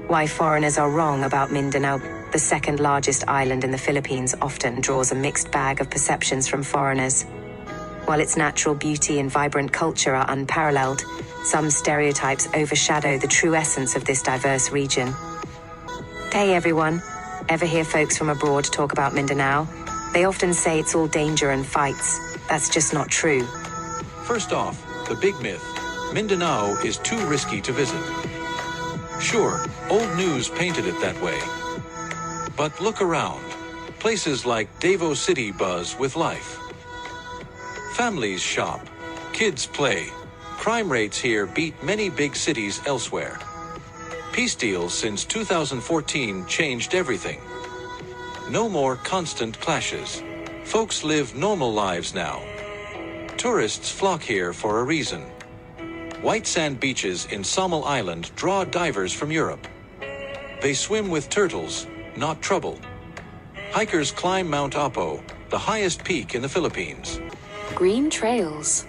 Why foreigners are wrong about Mindanao, the second largest island in the Philippines, often draws a mixed bag of perceptions from foreigners. While its natural beauty and vibrant culture are unparalleled, some stereotypes overshadow the true essence of this diverse region. Hey everyone, ever hear folks from abroad talk about Mindanao? They often say it's all danger and fights. That's just not true. First off, the big myth: Mindanao is too risky to visit. Sure, old news painted it that way. But look around. Places like Davao City buzz with life. Families shop, kids play. Crime rates here beat many big cities elsewhere. Peace deals since 2014 changed everything. No more constant clashes. Folks live normal lives now. Tourists flock here for a reason. White sand beaches in Samal Island draw divers from Europe. They swim with turtles, not trouble. Hikers climb Mount Apo, the highest peak in the Philippines. Green trails,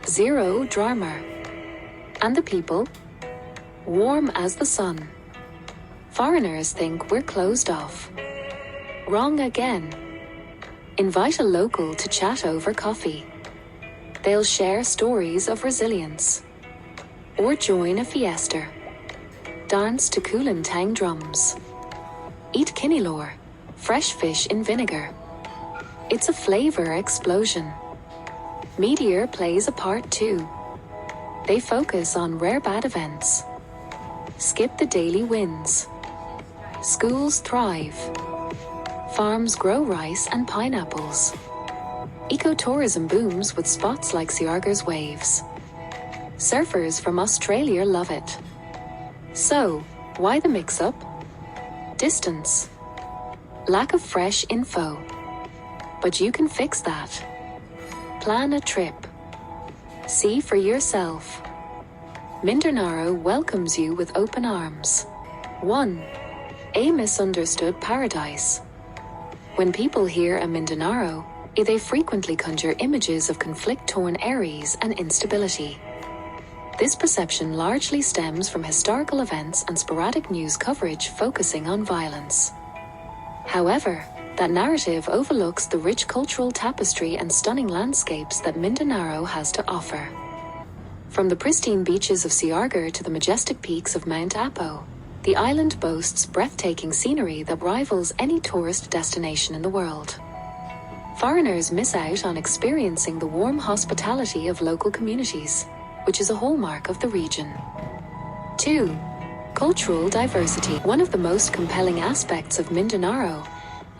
zero drama, and the people, warm as the sun. Foreigners think we're closed off. Wrong again. Invite a local to chat over coffee. They'll share stories of resilience. Or join a fiesta. Dance to Kulintang drums. Eat kinilor, fresh fish in vinegar. It's a flavor explosion. Meteor plays a part too. They focus on rare bad events. Skip the daily wins. Schools thrive. Farms grow rice and pineapples. Ecotourism booms with spots like Siargar's Waves. Surfers from Australia love it. So, why the mix-up? Distance. Lack of fresh info. But you can fix that. Plan a trip. See for yourself. Mindanao welcomes you with open arms. 1. A misunderstood paradise. When people hear a Mindanao, they frequently conjure images of conflict-torn areas and instability. This perception largely stems from historical events and sporadic news coverage focusing on violence. However, that narrative overlooks the rich cultural tapestry and stunning landscapes that Mindanao has to offer. From the pristine beaches of Siargar to the majestic peaks of Mount Apo, the island boasts breathtaking scenery that rivals any tourist destination in the world. Foreigners miss out on experiencing the warm hospitality of local communities, which is a hallmark of the region. 2. Cultural diversity. One of the most compelling aspects of Mindanao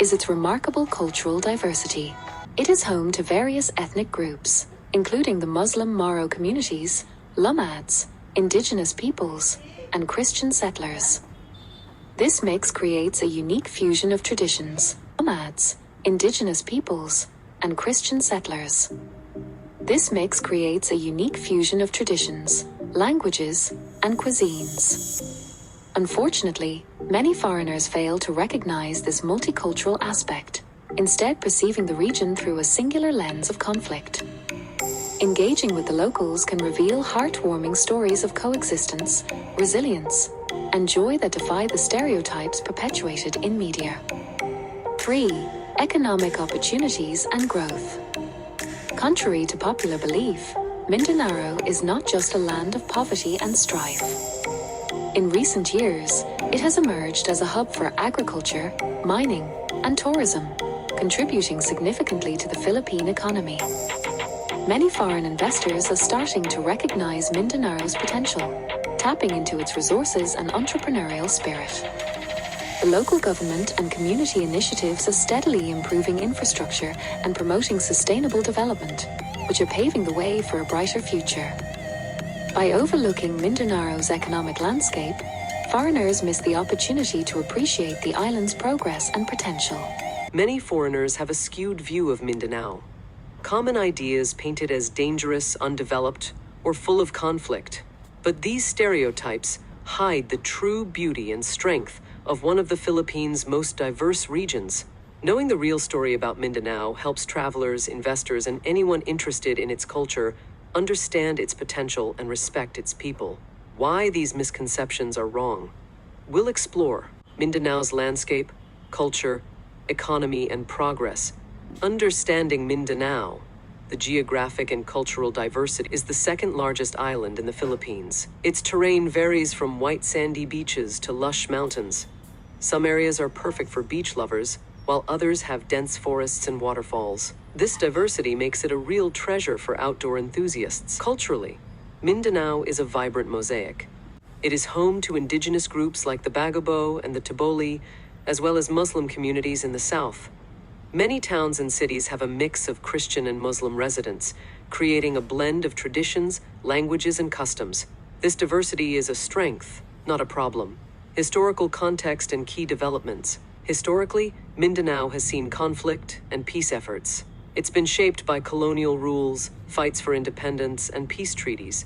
is its remarkable cultural diversity. It is home to various ethnic groups, including the Muslim Moro communities, Lumads, indigenous peoples, and Christian settlers. This mix creates a unique fusion of traditions, Lumads, indigenous peoples, and Christian settlers. This mix creates a unique fusion of traditions, languages, and cuisines. Unfortunately, many foreigners fail to recognize this multicultural aspect, instead perceiving the region through a singular lens of conflict. Engaging with the locals can reveal heartwarming stories of coexistence, resilience, and joy that defy the stereotypes perpetuated in media. 3. Economic opportunities and growth. Contrary to popular belief, Mindanao is not just a land of poverty and strife. In recent years, it has emerged as a hub for agriculture, mining, and tourism, contributing significantly to the Philippine economy. Many foreign investors are starting to recognize Mindanao's potential, tapping into its resources and entrepreneurial spirit. The local government and community initiatives are steadily improving infrastructure and promoting sustainable development, which are paving the way for a brighter future. By overlooking Mindanao's economic landscape, foreigners miss the opportunity to appreciate the island's progress and potential. Many foreigners have a skewed view of Mindanao. Common ideas painted as dangerous, undeveloped, or full of conflict. But these stereotypes hide the true beauty and strength of one of the Philippines' most diverse regions. Knowing the real story about Mindanao helps travelers, investors, and anyone interested in its culture understand its potential and respect its people. Why these misconceptions are wrong. We'll explore Mindanao's landscape, culture, economy, and progress. Understanding Mindanao, the geographic and cultural diversity, is the second largest island in the Philippines. Its terrain varies from white sandy beaches to lush mountains. Some areas are perfect for beach lovers, while others have dense forests and waterfalls. This diversity makes it a real treasure for outdoor enthusiasts. Culturally, Mindanao is a vibrant mosaic. It is home to indigenous groups like the Bagobo and the Taboli, as well as Muslim communities in the south. Many towns and cities have a mix of Christian and Muslim residents, creating a blend of traditions, languages, and customs. This diversity is a strength, not a problem. Historical context and key developments. Historically, Mindanao has seen conflict and peace efforts. It's been shaped by colonial rules, fights for independence, and peace treaties.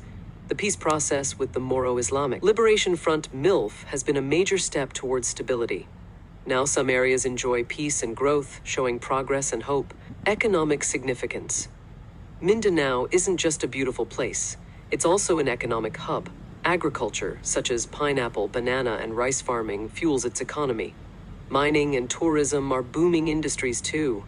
The peace process with the Moro-Islamic Liberation Front MILF has been a major step towards stability. Now some areas enjoy peace and growth, showing progress and hope. Economic significance. Mindanao isn't just a beautiful place. It's also an economic hub. Agriculture, such as pineapple, banana, and rice farming, fuels its economy. Mining and tourism are booming industries too.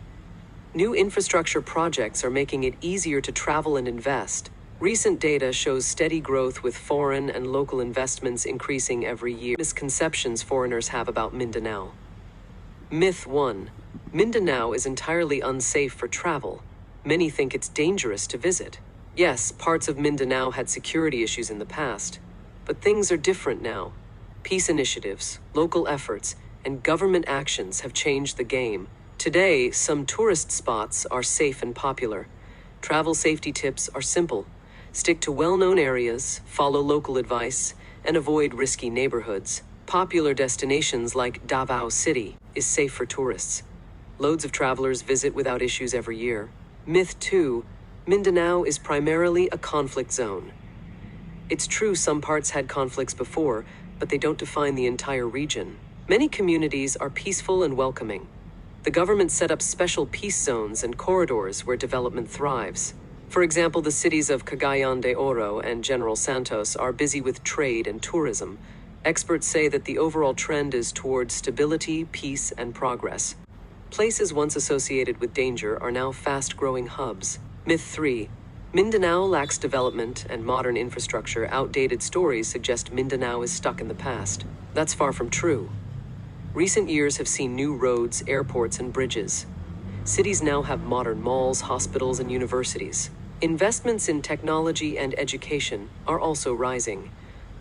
New infrastructure projects are making it easier to travel and invest. Recent data shows steady growth with foreign and local investments increasing every year. Misconceptions foreigners have about Mindanao. Myth 1. Mindanao is entirely unsafe for travel. Many think it's dangerous to visit. Yes, parts of Mindanao had security issues in the past, but things are different now. Peace initiatives, local efforts, and government actions have changed the game. Today, some tourist spots are safe and popular. Travel safety tips are simple. Stick to well-known areas, follow local advice, and avoid risky neighborhoods. Popular destinations like Davao City is safe for tourists. Loads of travelers visit without issues every year. Myth 2. Mindanao is primarily a conflict zone. It's true some parts had conflicts before, but they don't define the entire region. Many communities are peaceful and welcoming. The government set up special peace zones and corridors where development thrives. For example, the cities of Cagayan de Oro and General Santos are busy with trade and tourism. Experts say that the overall trend is towards stability, peace, and progress. Places once associated with danger are now fast-growing hubs. Myth 3. Mindanao lacks development and modern infrastructure. Outdated stories suggest Mindanao is stuck in the past. That's far from true. Recent years have seen new roads, airports, and bridges. Cities now have modern malls, hospitals, and universities. Investments in technology and education are also rising.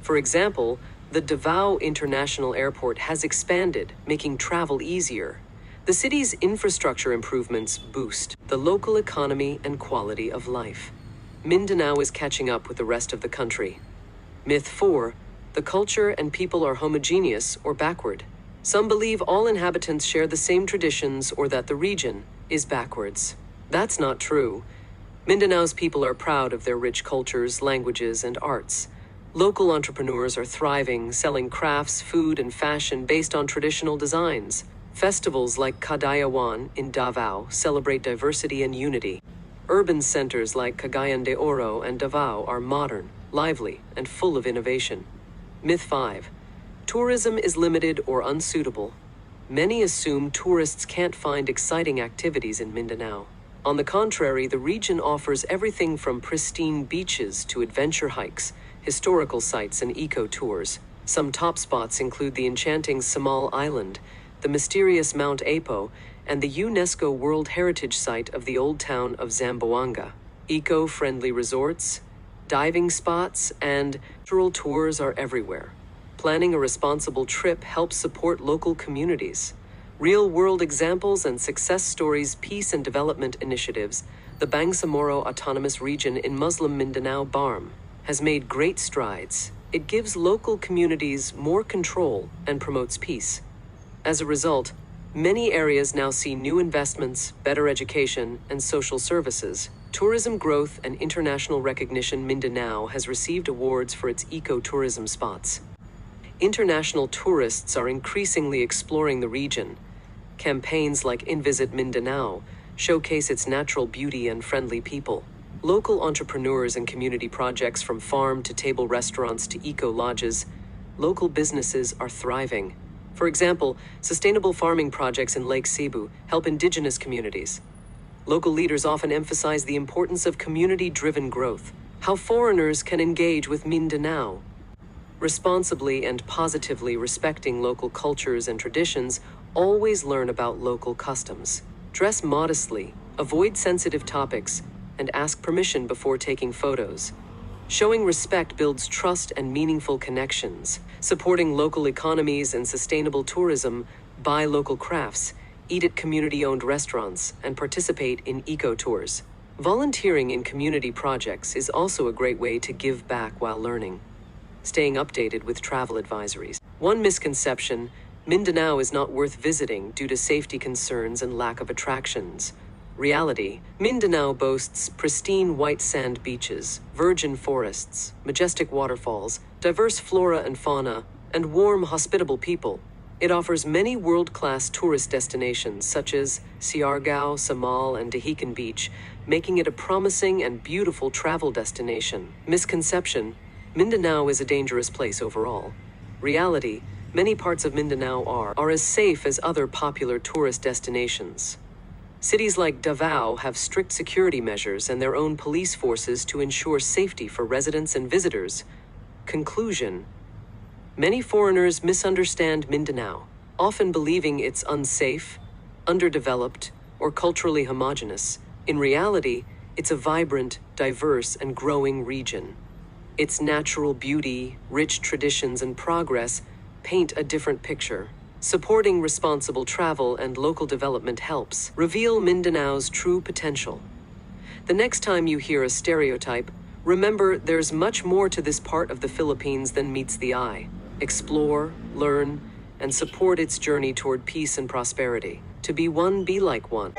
For example, the Davao International Airport has expanded, making travel easier. The city's infrastructure improvements boost the local economy and quality of life. Mindanao is catching up with the rest of the country. Myth 4. The culture and people are homogeneous or backward. Some believe all inhabitants share the same traditions or that the region is backwards. That's not true. Mindanao's people are proud of their rich cultures, languages, and arts. Local entrepreneurs are thriving, selling crafts, food, and fashion based on traditional designs. Festivals like Kadayawan in Davao celebrate diversity and unity. Urban centers like Cagayan de Oro and Davao are modern, lively, and full of innovation. Myth 5. Tourism is limited or unsuitable. Many assume tourists can't find exciting activities in Mindanao. On the contrary, the region offers everything from pristine beaches to adventure hikes, historical sites, and eco-tours. Some top spots include the enchanting Samal Island, the mysterious Mount Apo, and the UNESCO World Heritage Site of the old town of Zamboanga. Eco-friendly resorts, diving spots, and cultural tours are everywhere. Planning a responsible trip helps support local communities. Real-world examples and success stories, peace and development initiatives. The Bangsamoro Autonomous Region in Muslim Mindanao, Barm, has made great strides. It gives local communities more control and promotes peace. As a result, many areas now see new investments, better education, and social services. Tourism growth and international recognition. Mindanao has received awards for its eco-tourism spots. International tourists are increasingly exploring the region. Campaigns like Visit Mindanao showcase its natural beauty and friendly people. Local entrepreneurs and community projects, from farm to table restaurants to eco-lodges, local businesses are thriving. For example, sustainable farming projects in Lake Cebu help indigenous communities. Local leaders often emphasize the importance of community-driven growth, how foreigners can engage with Mindanao. Responsibly and positively respecting local cultures and traditions, always learn about local customs. Dress modestly, avoid sensitive topics, and ask permission before taking photos. Showing respect builds trust and meaningful connections. Supporting local economies and sustainable tourism, buy local crafts, eat at community-owned restaurants, and participate in eco-tours. Volunteering in community projects is also a great way to give back while learning. Staying updated with travel advisories. One misconception: Mindanao is not worth visiting due to safety concerns and lack of attractions. Reality: Mindanao boasts pristine white sand beaches, virgin forests, majestic waterfalls, diverse flora and fauna, and warm, hospitable people. It offers many world-class tourist destinations such as Siargao, Samal, and Dahican Beach, making it a promising and beautiful travel destination. Misconception: Mindanao is a dangerous place overall. Reality: many parts of Mindanao are as safe as other popular tourist destinations. Cities like Davao have strict security measures and their own police forces to ensure safety for residents and visitors. Conclusion: many foreigners misunderstand Mindanao, often believing it's unsafe, underdeveloped, or culturally homogeneous. In reality, it's a vibrant, diverse, and growing region. Its natural beauty, rich traditions, and progress paint a different picture. Supporting responsible travel and local development helps reveal Mindanao's true potential. The next time you hear a stereotype, remember there's much more to this part of the Philippines than meets the eye. Explore, learn, and support its journey toward peace and prosperity. To be one, be like one.